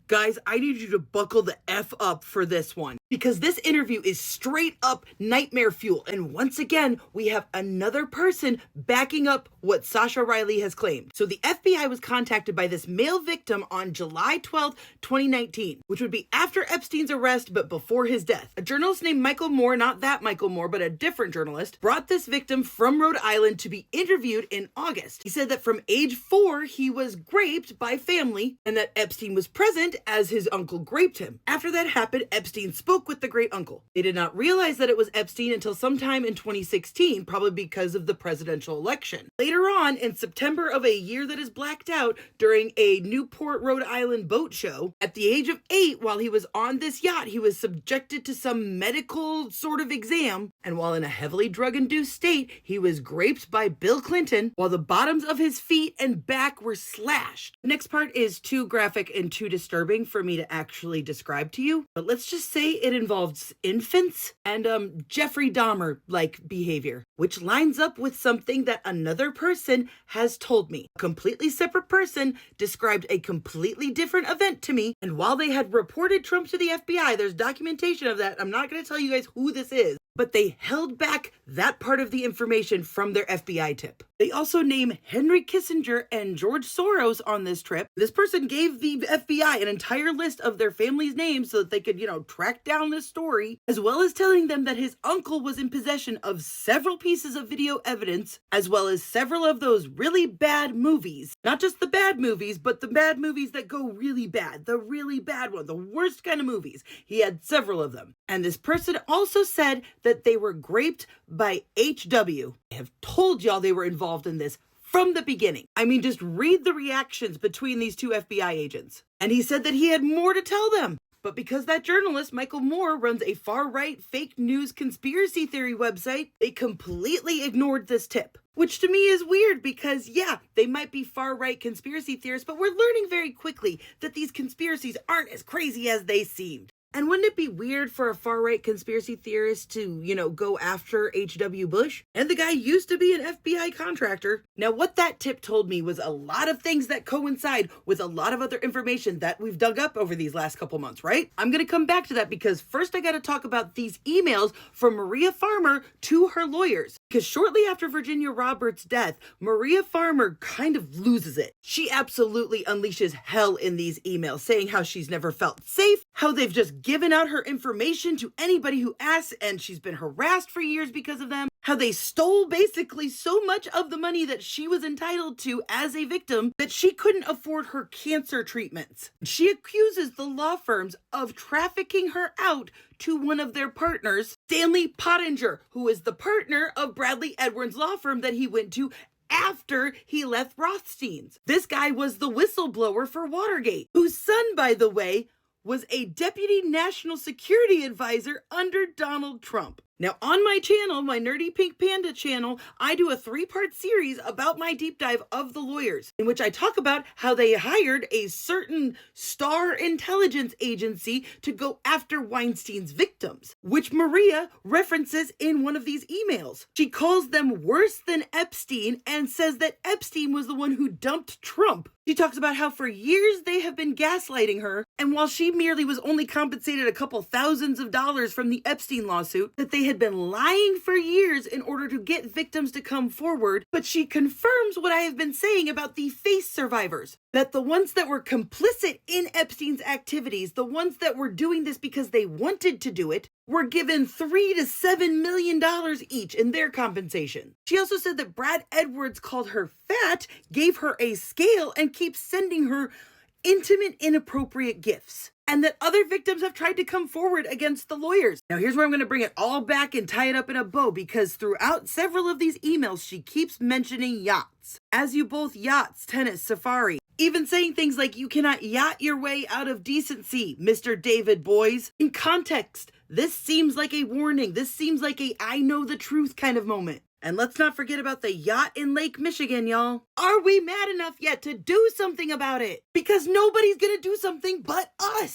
Guys, I need you to buckle the F up for this one, because this interview is straight up nightmare fuel. And once again, we have another person backing up what Sasha Riley has claimed. So the FBI was contacted by this male victim on July 12th, 2019, which would be after Epstein's arrest, but before his death. A journalist named Michael Moore, not that Michael Moore, but a different journalist, brought this victim from Rhode Island to be interviewed in August. He said that from age 4, he was raped by family, and that Epstein was present as his uncle raped him. After that happened, Epstein spoke with the great uncle. They did not realize that it was Epstein until sometime in 2016, probably because of the presidential election. Later on, in September of a year that is blacked out, during a Newport, Rhode Island boat show, at the age of 8, while he was on this yacht, he was subjected to some medical sort of exam, and while in a heavily drug-induced state, he was raped by Bill Clinton while the bottoms of his feet and back were slashed. The next part is too graphic and too disturbing for me to actually describe to you, but let's just say it involves infants and Jeffrey Dahmer-like behavior, which lines up with something that another person has told me. A completely separate person described a completely different event to me, and while they had reported Trump to the FBI, there's documentation of that. I'm not going to tell you guys who this is, but they held back that part of the information from their FBI tip. They also name Henry Kissinger and George Soros on this trip. This person gave the FBI an entire list of their family's names so that they could, track down this story, as well as telling them that his uncle was in possession of several pieces of video evidence, as well as several of those really bad movies. Not just the bad movies, but the bad movies that go really bad. The really bad one, the worst kind of movies. He had several of them. And this person also said that they were raped by HW. I have told y'all they were involved in this from the beginning. I mean, just read the reactions between these two FBI agents. And he said that he had more to tell them. But because that journalist, Michael Moore, runs a far-right fake news conspiracy theory website, they completely ignored this tip. Which to me is weird because, yeah, they might be far-right conspiracy theorists, but we're learning very quickly that these conspiracies aren't as crazy as they seemed. And wouldn't it be weird for a far-right conspiracy theorist to, go after H.W. Bush? And the guy used to be an FBI contractor. Now, what that tip told me was a lot of things that coincide with a lot of other information that we've dug up over these last couple months, right? I'm going to come back to that because first I got to talk about these emails from Maria Farmer to her lawyers. Because shortly after Virginia Roberts' death, Maria Farmer kind of loses it. She absolutely unleashes hell in these emails, saying how she's never felt safe, how they've just given out her information to anybody who asks, and she's been harassed for years because of them, how they stole basically so much of the money that she was entitled to as a victim that she couldn't afford her cancer treatments. She accuses the law firms of trafficking her out to one of their partners, Stanley Pottinger, who is the partner of Bradley Edwards' law firm that he went to after he left Rothstein's. This guy was the whistleblower for Watergate, whose son, by the way, was a deputy national security advisor under Donald Trump. Now, on my channel, my Nerdy Pink Panda channel, I do a 3-part series about my deep dive of the lawyers, in which I talk about how they hired a certain star intelligence agency to go after Weinstein's victims, which Maria references in one of these emails. She calls them worse than Epstein and says that Epstein was the one who dumped Trump. She talks about how for years they have been gaslighting her, and while she merely was only compensated a couple thousands of dollars from the Epstein lawsuit, that they had been lying for years in order to get victims to come forward. But she confirms what I have been saying about the face survivors, that the ones that were complicit in Epstein's activities, the ones that were doing this because they wanted to do it, were given $3 to $7 million each in their compensation. She also said that Brad Edwards called her fat, gave her a scale, and keeps sending her intimate, inappropriate gifts. And that other victims have tried to come forward against the lawyers. Now, here's where I'm going to bring it all back and tie it up in a bow, because throughout several of these emails, she keeps mentioning yachts. As you both yachts, tennis, safari. Even saying things like, you cannot yacht your way out of decency, Mr. David Boys. In context, this seems like a warning. This seems like a I know the truth kind of moment. And let's not forget about the yacht in Lake Michigan, y'all. Are we mad enough yet to do something about it? Because nobody's gonna do something but us.